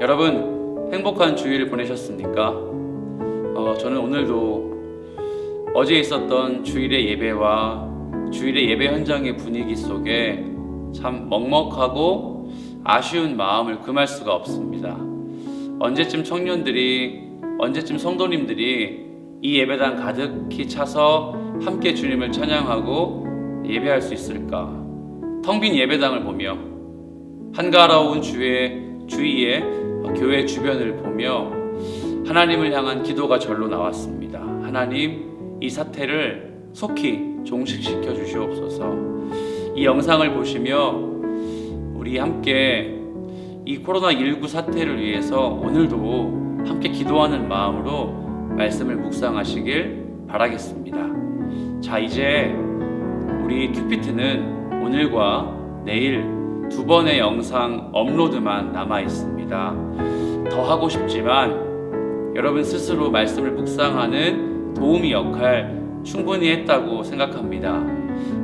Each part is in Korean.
여러분 행복한 주일 보내셨습니까? 저는 오늘도 어제 있었던 주일의 예배와 주일의 예배 현장의 분위기 속에 참 먹먹하고 아쉬운 마음을 금할 수가 없습니다. 언제쯤 청년들이, 언제쯤 성도님들이 이 예배당 가득히 차서 함께 주님을 찬양하고 예배할 수 있을까? 텅 빈 예배당을 보며 한가로운 주위에 교회 주변을 보며 하나님을 향한 기도가 절로 나왔습니다. 하나님, 이 사태를 속히 종식시켜 주시옵소서. 이 영상을 보시며 우리 함께 이 코로나19 사태를 위해서 오늘도 함께 기도하는 마음으로 말씀을 묵상하시길 바라겠습니다. 자, 이제 우리 큐피트는 오늘과 내일 2번의 영상 업로드만 남아 있습니다. 더 하고 싶지만 여러분 스스로 말씀을 묵상하는 도우미 역할 충분히 했다고 생각합니다.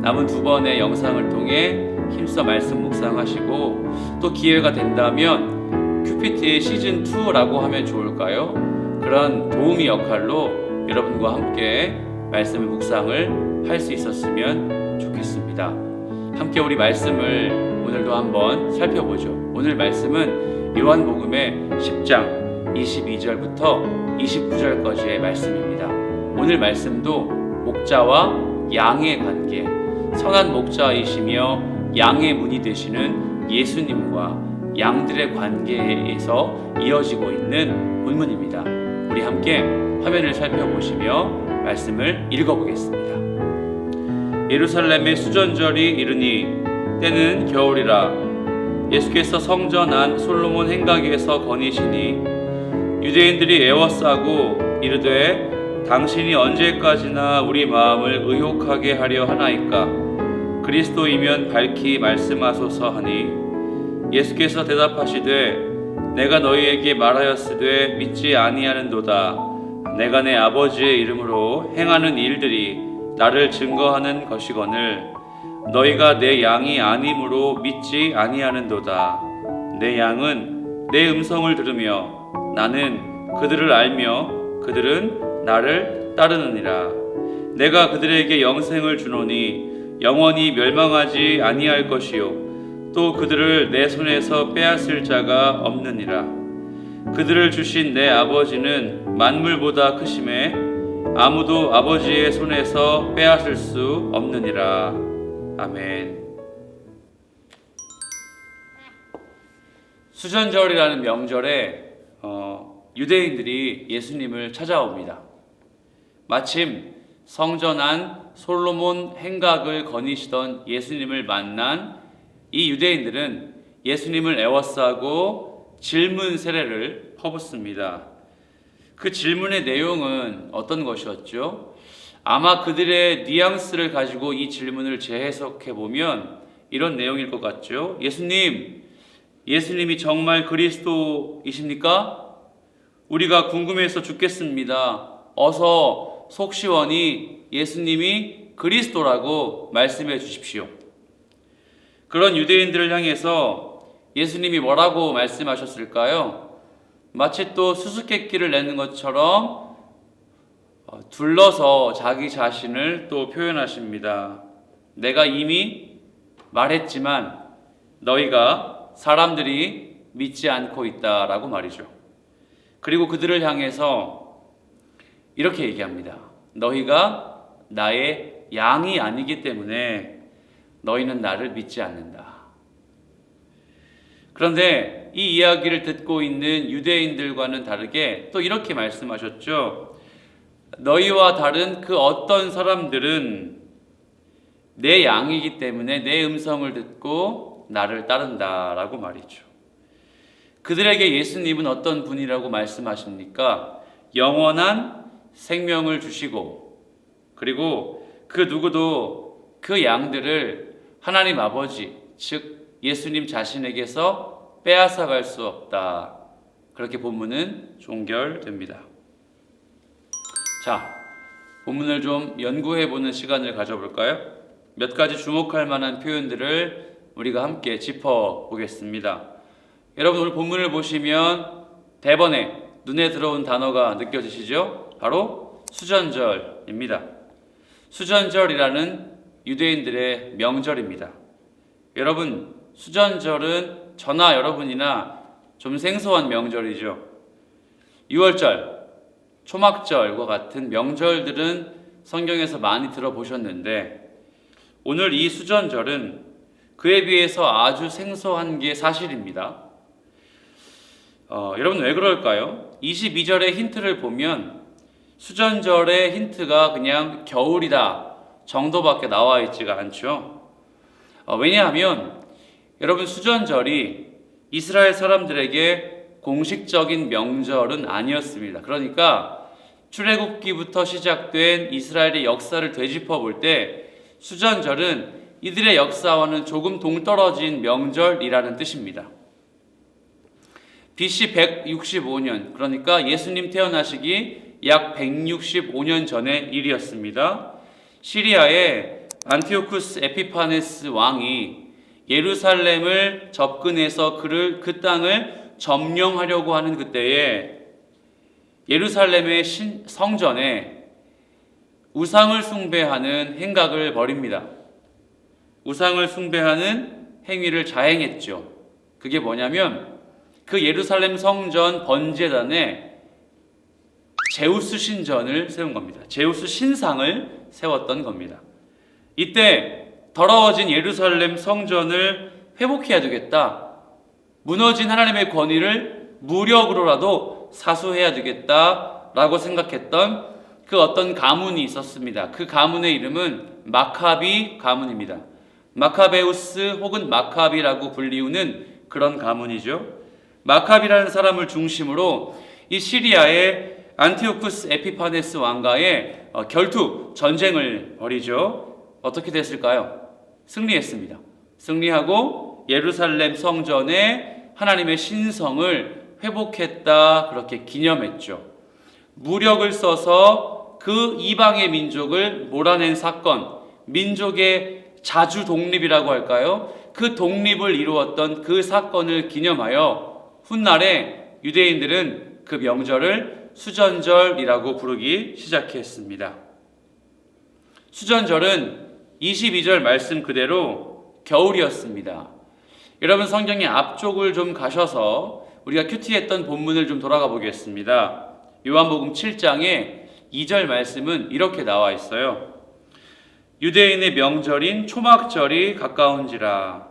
남은 2번의 영상을 통해 힘써 말씀 묵상하시고 또 기회가 된다면 큐피트의 시즌2라고 하면 좋을까요? 그런 도우미 역할로 여러분과 함께 말씀의 묵상을 할 수 있었으면 좋겠습니다. 함께 우리 말씀을 오늘도 한번 살펴보죠. 오늘 말씀은 요한복음의 10장 22절부터 29절까지의 말씀입니다. 오늘 말씀도 목자와 양의 관계, 선한 목자이시며 양의 문이 되시는 예수님과 양들의 관계에서 이어지고 있는 본문입니다. 우리 함께 화면을 살펴보시며 말씀을 읽어보겠습니다. 예루살렘의 수전절이 이르니 때는 겨울이라. 예수께서 성전 안 솔로몬 행각에서 거니시니 유대인들이 애워싸고 이르되 당신이 언제까지나 우리 마음을 의혹하게 하려 하나이까? 그리스도이면 밝히 말씀하소서 하니 예수께서 대답하시되 내가 너희에게 말하였으되 믿지 아니하는도다. 내가 내 아버지의 이름으로 행하는 일들이 나를 증거하는 것이거늘 너희가 내 양이 아님으로 믿지 아니하는도다. 내 양은 내 음성을 들으며 나는 그들을 알며 그들은 나를 따르느니라. 내가 그들에게 영생을 주노니 영원히 멸망하지 아니할 것이요 또 그들을 내 손에서 빼앗을 자가 없느니라. 그들을 주신 내 아버지는 만물보다 크심에 아무도 아버지의 손에서 빼앗을 수 없느니라. 아멘. 수전절이라는 명절에 유대인들이 예수님을 찾아옵니다. 마침 성전 안 솔로몬 행각을 거니시던 예수님을 만난 이 유대인들은 예수님을 애워싸고 질문 세례를 퍼붓습니다. 그 질문의 내용은 어떤 것이었죠? 아마 그들의 뉘앙스를 가지고 이 질문을 재해석해 보면 이런 내용일 것 같죠? 예수님이 정말 그리스도이십니까? 우리가 궁금해서 죽겠습니다. 어서 속 시원히 예수님이 그리스도라고 말씀해 주십시오. 그런 유대인들을 향해서 예수님이 뭐라고 말씀하셨을까요? 마치 또 수수께끼를 내는 것처럼 둘러서 자기 자신을 또 표현하십니다. 내가 이미 말했지만 너희가 사람들이 믿지 않고 있다라고 말이죠. 그리고 그들을 향해서 이렇게 얘기합니다. 너희가 나의 양이 아니기 때문에 너희는 나를 믿지 않는다. 그런데 이 이야기를 듣고 있는 유대인들과는 다르게 또 이렇게 말씀하셨죠. 너희와 다른 그 어떤 사람들은 내 양이기 때문에 내 음성을 듣고 나를 따른다라고 말이죠. 그들에게 예수님은 어떤 분이라고 말씀하십니까? 영원한 생명을 주시고 그리고 그 누구도 그 양들을 하나님 아버지 즉 예수님 자신에게서 빼앗아갈 수 없다. 그렇게 본문은 종결됩니다. 자, 본문을 좀 연구해보는 시간을 가져볼까요? 몇 가지 주목할 만한 표현들을 우리가 함께 짚어보겠습니다. 여러분 오늘 본문을 보시면 대번에 눈에 들어온 단어가 느껴지시죠? 바로 수전절입니다. 수전절이라는 유대인들의 명절입니다. 여러분 수전절은 저나 여러분이나 좀 생소한 명절이죠. 6월절, 초막절과 같은 명절들은 성경에서 많이 들어보셨는데 오늘 이 수전절은 그에 비해서 아주 생소한 게 사실입니다. 여러분 왜 그럴까요? 22절의 힌트를 보면 수전절의 힌트가 그냥 겨울이다 정도밖에 나와 있지가 않죠. 왜냐하면 여러분 수전절이 이스라엘 사람들에게 공식적인 명절은 아니었습니다. 그러니까 출애굽기부터 시작된 이스라엘의 역사를 되짚어 볼 때 수전절은 이들의 역사와는 조금 동떨어진 명절이라는 뜻입니다. BC 165년, 그러니까 예수님 태어나시기 약 165년 전의 일이었습니다. 시리아의 안티오쿠스 에피파네스 왕이 예루살렘을 접근해서 그 땅을 점령하려고 하는 그때에 예루살렘의 성전에 우상을 숭배하는 행각을 벌입니다. 우상을 숭배하는 행위를 자행했죠. 그게 뭐냐면 그 예루살렘 성전 번제단에 제우스 신전을 세운 겁니다. 제우스 신상을 세웠던 겁니다. 이때 더러워진 예루살렘 성전을 회복해야 되겠다. 무너진 하나님의 권위를 무력으로라도 사수해야 되겠다라고 생각했던 그 어떤 가문이 있었습니다. 그 가문의 이름은 마카비 가문입니다. 마카베우스 혹은 마카비라고 불리우는 그런 가문이죠. 마카비라는 사람을 중심으로 이 시리아의 안티오쿠스 에피파네스 왕과의 결투 전쟁을 벌이죠. 어떻게 됐을까요? 승리했습니다. 승리하고 예루살렘 성전에 하나님의 신성을 회복했다 그렇게 기념했죠. 무력을 써서 그 이방의 민족을 몰아낸 사건, 민족의 자주 독립이라고 할까요? 그 독립을 이루었던 그 사건을 기념하여 훗날에 유대인들은 그 명절을 수전절이라고 부르기 시작했습니다. 수전절은 22절 말씀 그대로 겨울이었습니다. 여러분 성경의 앞쪽을 좀 가셔서 우리가 큐티했던 본문을 좀 돌아가 보겠습니다. 요한복음 7장에 2절 말씀은 이렇게 나와 있어요. 유대인의 명절인 초막절이 가까운지라.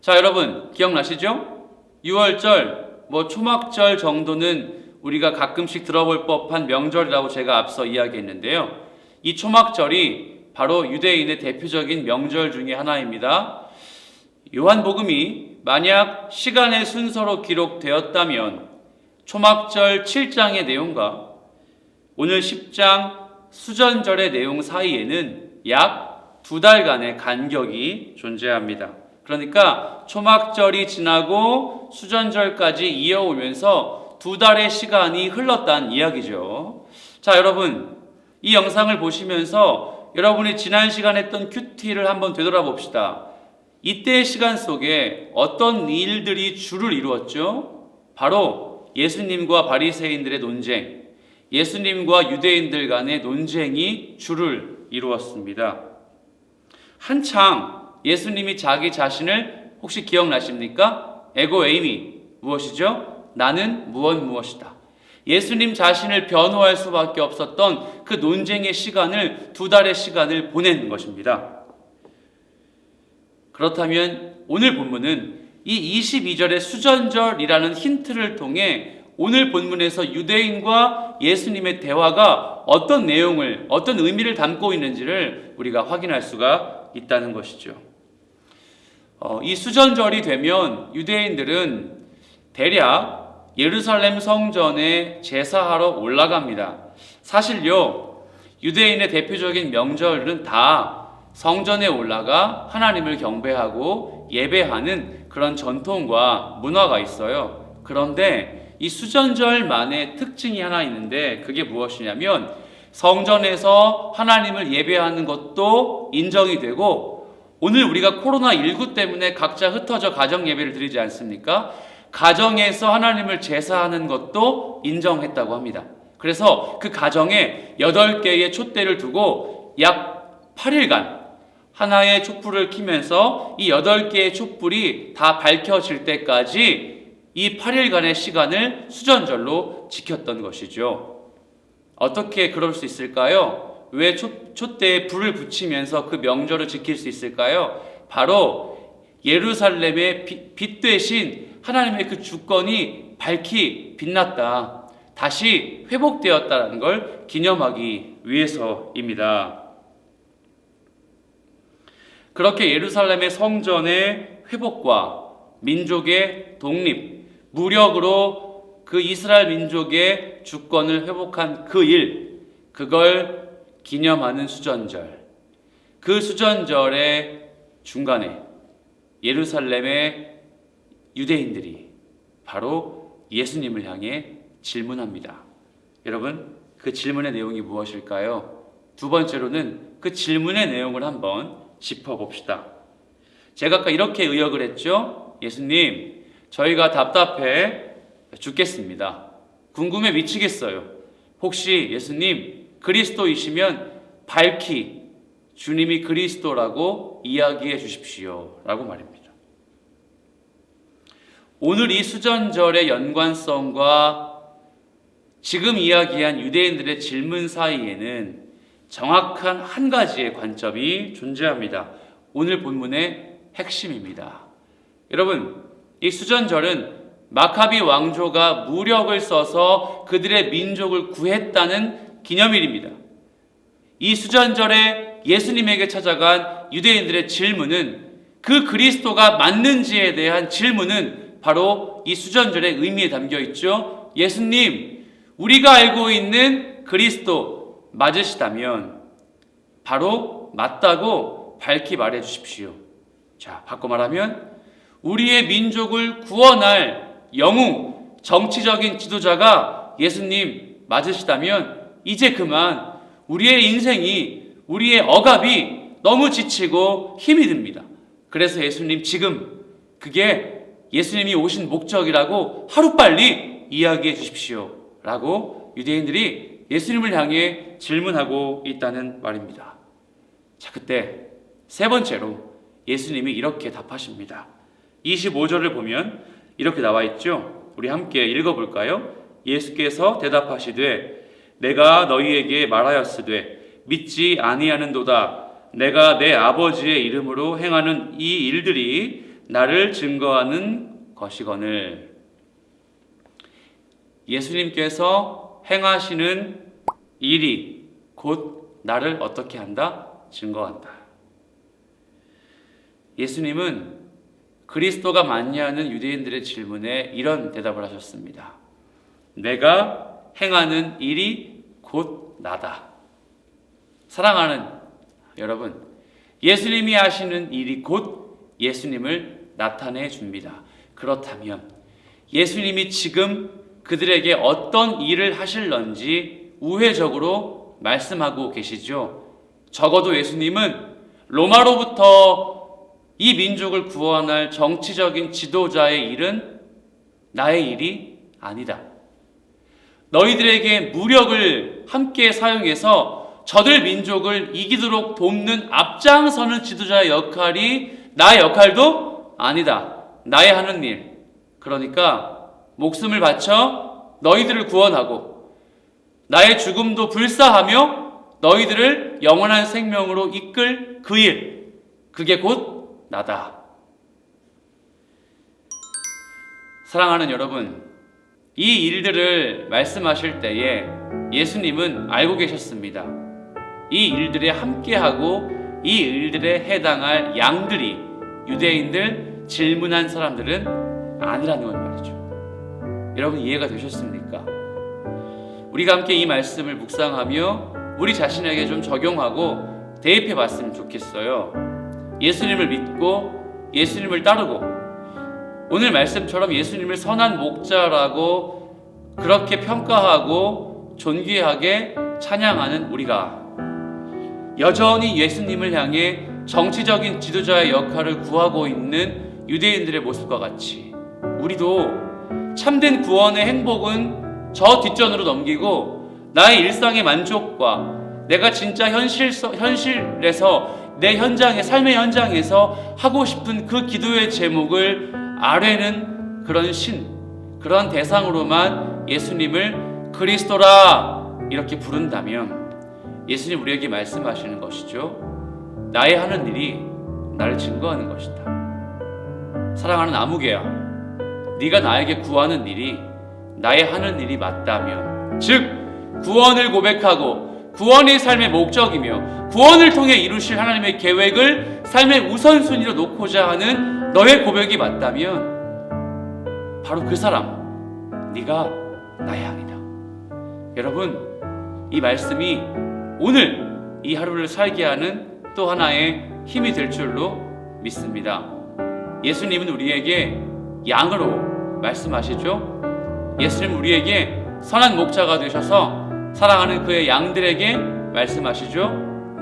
자, 여러분 기억나시죠? 6월절, 초막절 정도는 우리가 가끔씩 들어볼 법한 명절이라고 제가 앞서 이야기했는데요. 이 초막절이 바로 유대인의 대표적인 명절 중에 하나입니다. 요한복음이 만약 시간의 순서로 기록되었다면 초막절 7장의 내용과 오늘 10장 수전절의 내용 사이에는 약 2달간의 간격이 존재합니다. 그러니까 초막절이 지나고 수전절까지 이어오면서 2달의 시간이 흘렀다는 이야기죠. 자, 여러분 이 영상을 보시면서 여러분이 지난 시간에 했던 큐티를 한번 되돌아봅시다. 이때의 시간 속에 어떤 일들이 주를 이루었죠? 바로 예수님과 바리새인들의 논쟁, 예수님과 유대인들 간의 논쟁이 주를 이루었습니다. 한창 예수님이 자기 자신을 혹시 기억나십니까? 에고 에이미, 무엇이죠? 나는 무엇이다. 예수님 자신을 변호할 수밖에 없었던 그 논쟁의 시간을 2달의 시간을 보낸 것입니다. 그렇다면 오늘 본문은 이 22절의 수전절이라는 힌트를 통해 오늘 본문에서 유대인과 예수님의 대화가 어떤 내용을, 어떤 의미를 담고 있는지를 우리가 확인할 수가 있다는 것이죠. 이 수전절이 되면 유대인들은 대략 예루살렘 성전에 제사하러 올라갑니다. 사실요, 유대인의 대표적인 명절은 다 성전에 올라가 하나님을 경배하고 예배하는 그런 전통과 문화가 있어요. 그런데 이 수전절만의 특징이 하나 있는데 그게 무엇이냐면 성전에서 하나님을 예배하는 것도 인정이 되고 오늘 우리가 코로나19 때문에 각자 흩어져 가정 예배를 드리지 않습니까? 가정에서 하나님을 제사하는 것도 인정했다고 합니다. 그래서 그 가정에 8개의 촛대를 두고 약 8일간 하나의 촛불을 켜면서 이 8개의 촛불이 다 밝혀질 때까지 이 8일간의 시간을 수전절로 지켰던 것이죠. 어떻게 그럴 수 있을까요? 왜 촛대에 불을 붙이면서 그 명절을 지킬 수 있을까요? 바로 예루살렘의 빛 되신 하나님의 그 주권이 밝히 빛났다. 다시 회복되었다는 걸 기념하기 위해서입니다. 그렇게 예루살렘의 성전의 회복과 민족의 독립, 무력으로 그 이스라엘 민족의 주권을 회복한 그 일, 그걸 기념하는 수전절. 그 수전절의 중간에 예루살렘의 유대인들이 바로 예수님을 향해 질문합니다. 여러분, 그 질문의 내용이 무엇일까요? 두 번째로는 그 질문의 내용을 한번 짚어봅시다. 제가 아까 이렇게 의역을 했죠. 예수님, 저희가 답답해 죽겠습니다. 궁금해 미치겠어요. 혹시 예수님 그리스도이시면 밝히 주님이 그리스도라고 이야기해 주십시오 라고 말입니다. 오늘 이 수전절의 연관성과 지금 이야기한 유대인들의 질문 사이에는 정확한 한 가지의 관점이 존재합니다. 오늘 본문의 핵심입니다. 여러분, 이 수전절은 마카비 왕조가 무력을 써서 그들의 민족을 구했다는 기념일입니다. 이 수전절에 예수님에게 찾아간 유대인들의 질문은, 그 그리스도가 맞는지에 대한 질문은 바로 이 수전절의 의미에 담겨 있죠. 예수님, 우리가 알고 있는 그리스도 맞으시다면 바로 맞다고 밝히 말해 주십시오. 자, 바꿔 말하면 우리의 민족을 구원할 영웅, 정치적인 지도자가 예수님 맞으시다면 이제 그만 우리의 인생이, 우리의 억압이 너무 지치고 힘이 듭니다. 그래서 예수님 지금 그게 예수님이 오신 목적이라고 하루빨리 이야기해 주십시오 라고 유대인들이 예수님을 향해 질문하고 있다는 말입니다. 자, 그때 세 번째로 예수님이 이렇게 답하십니다. 25절을 보면 이렇게 나와 있죠. 우리 함께 읽어볼까요? 예수께서 대답하시되 내가 너희에게 말하였으되 믿지 아니하는도다. 내가 내 아버지의 이름으로 행하는 이 일들이 나를 증거하는 것이거늘. 예수님께서 행하시는 일이 곧 나를 어떻게 한다? 증거한다. 예수님은 그리스도가 맞냐는 유대인들의 질문에 이런 대답을 하셨습니다. 내가 행하는 일이 곧 나다. 사랑하는 여러분, 예수님이 하시는 일이 곧 예수님을 나타내 줍니다. 그렇다면 예수님이 지금 그들에게 어떤 일을 하실런지 우회적으로 말씀하고 계시죠. 적어도 예수님은 로마로부터 이 민족을 구원할 정치적인 지도자의 일은 나의 일이 아니다. 너희들에게 무력을 함께 사용해서 저들 민족을 이기도록 돕는 앞장서는 지도자의 역할이 나의 역할도 아니다. 나의 하는 일. 그러니까 목숨을 바쳐 너희들을 구원하고 나의 죽음도 불사하며 너희들을 영원한 생명으로 이끌 그 일, 그게 곧 나다. 사랑하는 여러분, 이 일들을 말씀하실 때에 예수님은 알고 계셨습니다. 이 일들에 함께하고 이 일들에 해당할 양들이 유대인들, 질문한 사람들은 아니라는 건 말이죠. 여러분, 이해가 되셨습니까? 우리가 함께 이 말씀을 묵상하며 우리 자신에게 좀 적용하고 대입해 봤으면 좋겠어요. 예수님을 믿고 예수님을 따르고 오늘 말씀처럼 예수님을 선한 목자라고 그렇게 평가하고 존귀하게 찬양하는 우리가 여전히 예수님을 향해 정치적인 지도자의 역할을 구하고 있는 유대인들의 모습과 같이 우리도 참된 구원의 행복은 저 뒷전으로 넘기고 나의 일상의 만족과 내가 진짜 현실에서 내 삶의 현장에서 하고 싶은 그 기도의 제목을 아뢰는 그런 대상으로만 예수님을 그리스도라 이렇게 부른다면 예수님 우리에게 말씀하시는 것이죠. 나의 하는 일이 나를 증거하는 것이다. 사랑하는 아무개야, 네가 나에게 구하는 일이 나의 하는 일이 맞다면, 즉 구원을 고백하고 구원이 삶의 목적이며 구원을 통해 이루실 하나님의 계획을 삶의 우선순위로 놓고자 하는 너의 고백이 맞다면 바로 그 사람, 네가 나의 양이다. 여러분, 이 말씀이 오늘 이 하루를 살게 하는 또 하나의 힘이 될 줄로 믿습니다. 예수님은 우리에게 양으로 말씀하시죠. 예수님은 우리에게 선한 목자가 되셔서 사랑하는 그의 양들에게 말씀하시죠.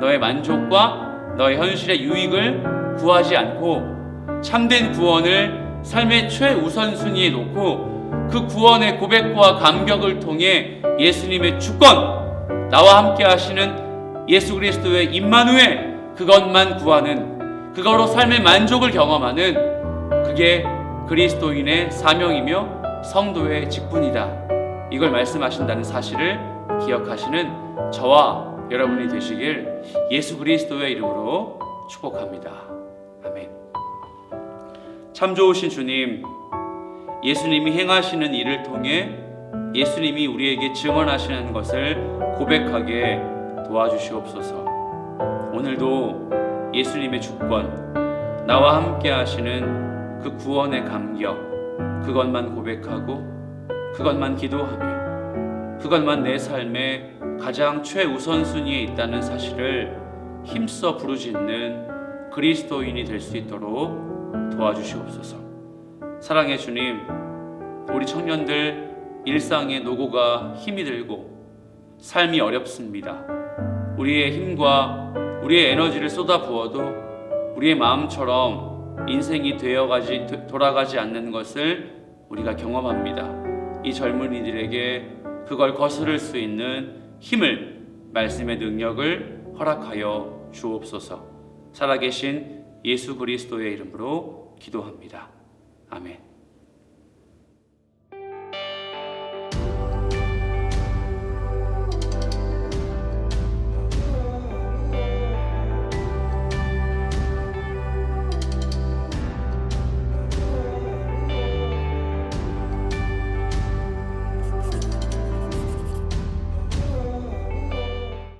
너의 만족과 너의 현실의 유익을 구하지 않고 참된 구원을 삶의 최우선순위에 놓고 그 구원의 고백과 감격을 통해 예수님의 주권, 나와 함께 하시는 예수 그리스도의 임마누엘, 그것만 구하는, 그거로 삶의 만족을 경험하는, 그게 그리스도인의 사명이며 성도의 직분이다. 이걸 말씀하신다는 사실을 기억하시는 저와 여러분이 되시길 예수 그리스도의 이름으로 축복합니다. 아멘. 참 좋으신 주님, 예수님이 행하시는 일을 통해 예수님이 우리에게 증언하시는 것을 고백하게 도와주시옵소서. 오늘도 예수님의 주권, 나와 함께 하시는 그 구원의 감격, 그것만 고백하고 그것만 기도하며 그것만 내 삶의 가장 최우선순위에 있다는 사실을 힘써 부르짖는 그리스도인이 될 수 있도록 도와주시옵소서. 사랑의 주님, 우리 청년들 일상의 노고가 힘이 들고 삶이 어렵습니다. 우리의 힘과 우리의 에너지를 쏟아부어도 우리의 마음처럼 인생이 돌아가지 않는 것을 우리가 경험합니다. 이 젊은이들에게 그걸 거스를 수 있는 힘을, 말씀의 능력을 허락하여 주옵소서. 살아계신 예수 그리스도의 이름으로 기도합니다. 아멘.